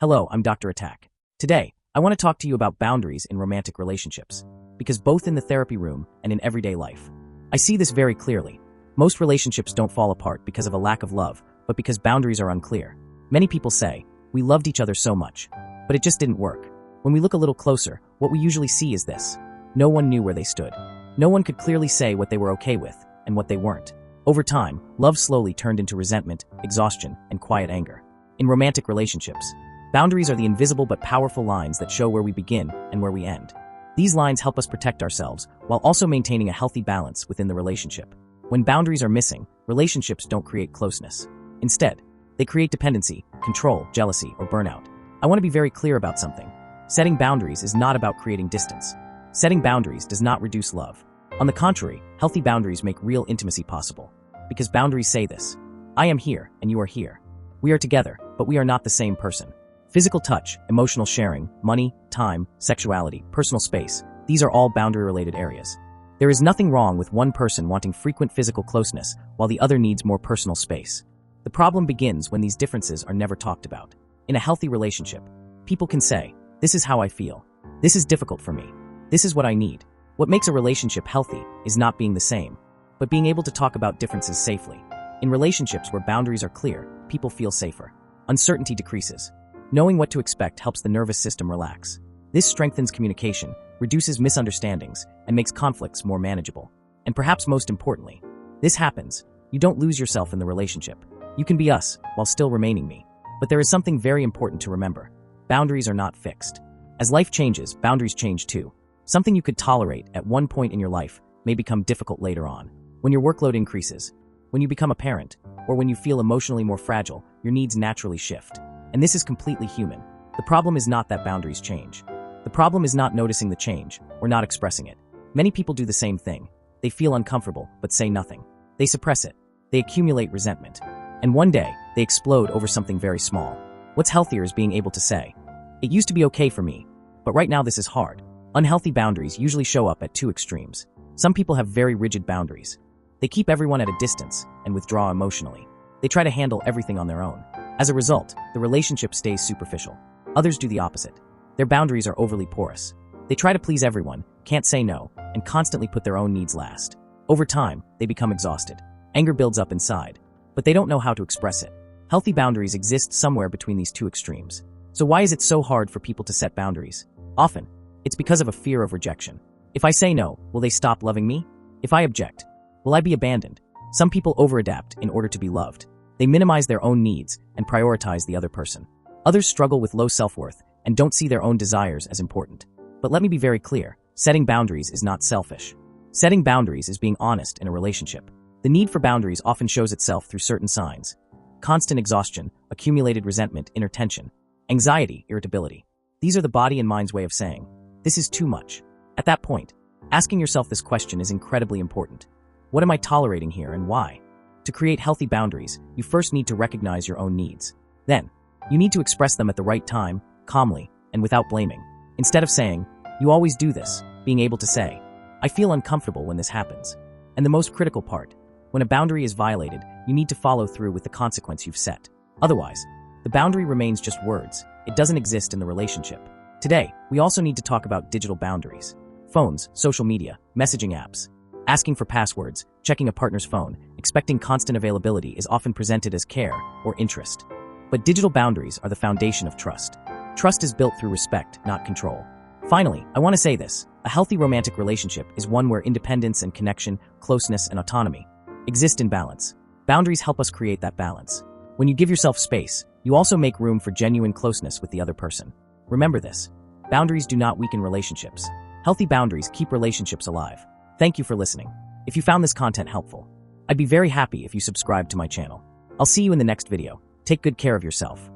Hello, I'm Dr. Attack. Today, I want to talk to you about boundaries in romantic relationships, because both in the therapy room and in everyday life, I see this very clearly. Most relationships don't fall apart because of a lack of love, but because boundaries are unclear. Many people say, we loved each other so much, but it just didn't work. When we look a little closer, what we usually see is this. No one knew where they stood. No one could clearly say what they were okay with and what they weren't. Over time, love slowly turned into resentment, exhaustion, and quiet anger. In romantic relationships, boundaries are the invisible but powerful lines that show where we begin and where we end. These lines help us protect ourselves while also maintaining a healthy balance within the relationship. When boundaries are missing, relationships don't create closeness. Instead, they create dependency, control, jealousy, or burnout. I want to be very clear about something. Setting boundaries is not about creating distance. Setting boundaries does not reduce love. On the contrary, healthy boundaries make real intimacy possible. Because boundaries say this: I am here and you are here. We are together, but we are not the same person. Physical touch, emotional sharing, money, time, sexuality, personal space, these are all boundary-related areas. There is nothing wrong with one person wanting frequent physical closeness while the other needs more personal space. The problem begins when these differences are never talked about. In a healthy relationship, people can say, this is how I feel. This is difficult for me. This is what I need. What makes a relationship healthy is not being the same, but being able to talk about differences safely. In relationships where boundaries are clear, people feel safer. Uncertainty decreases. Knowing what to expect helps the nervous system relax. This strengthens communication, reduces misunderstandings, and makes conflicts more manageable. And perhaps most importantly, this happens. You don't lose yourself in the relationship. You can be us while still remaining me. But there is something very important to remember. Boundaries are not fixed. As life changes, boundaries change too. Something you could tolerate at one point in your life may become difficult later on. When your workload increases, when you become a parent, or when you feel emotionally more fragile, your needs naturally shift. And this is completely human. The problem is not that boundaries change. The problem is not noticing the change or not expressing it. Many people do the same thing. They feel uncomfortable but say nothing. They suppress it. They accumulate resentment. And one day, they explode over something very small. What's healthier is being able to say, it used to be okay for me, but right now this is hard. Unhealthy boundaries usually show up at two extremes. Some people have very rigid boundaries. They keep everyone at a distance and withdraw emotionally. They try to handle everything on their own. As a result, the relationship stays superficial. Others do the opposite. Their boundaries are overly porous. They try to please everyone, can't say no, and constantly put their own needs last. Over time, they become exhausted. Anger builds up inside, but they don't know how to express it. Healthy boundaries exist somewhere between these two extremes. So why is it so hard for people to set boundaries? Often, it's because of a fear of rejection. If I say no, will they stop loving me? If I object, will I be abandoned? Some people overadapt in order to be loved. They minimize their own needs and prioritize the other person. Others struggle with low self-worth and don't see their own desires as important. But let me be very clear, setting boundaries is not selfish. Setting boundaries is being honest in a relationship. The need for boundaries often shows itself through certain signs: constant exhaustion, accumulated resentment, inner tension, anxiety, irritability. These are the body and mind's way of saying, this is too much. At that point, asking yourself this question is incredibly important. What am I tolerating here and why? To create healthy boundaries, you first need to recognize your own needs. Then, you need to express them at the right time, calmly, and without blaming. Instead of saying, you always do this, being able to say, I feel uncomfortable when this happens. And the most critical part, when a boundary is violated, you need to follow through with the consequence you've set. Otherwise, the boundary remains just words. It doesn't exist in the relationship. Today, we also need to talk about digital boundaries. Phones, social media, messaging apps. Asking for passwords, checking a partner's phone, expecting constant availability is often presented as care or interest. But digital boundaries are the foundation of trust. Trust is built through respect, not control. Finally, I want to say this. A healthy romantic relationship is one where independence and connection, closeness and autonomy exist in balance. Boundaries help us create that balance. When you give yourself space, you also make room for genuine closeness with the other person. Remember this. Boundaries do not weaken relationships. Healthy boundaries keep relationships alive. Thank you for listening. If you found this content helpful, I'd be very happy if you subscribed to my channel. I'll see you in the next video. Take good care of yourself.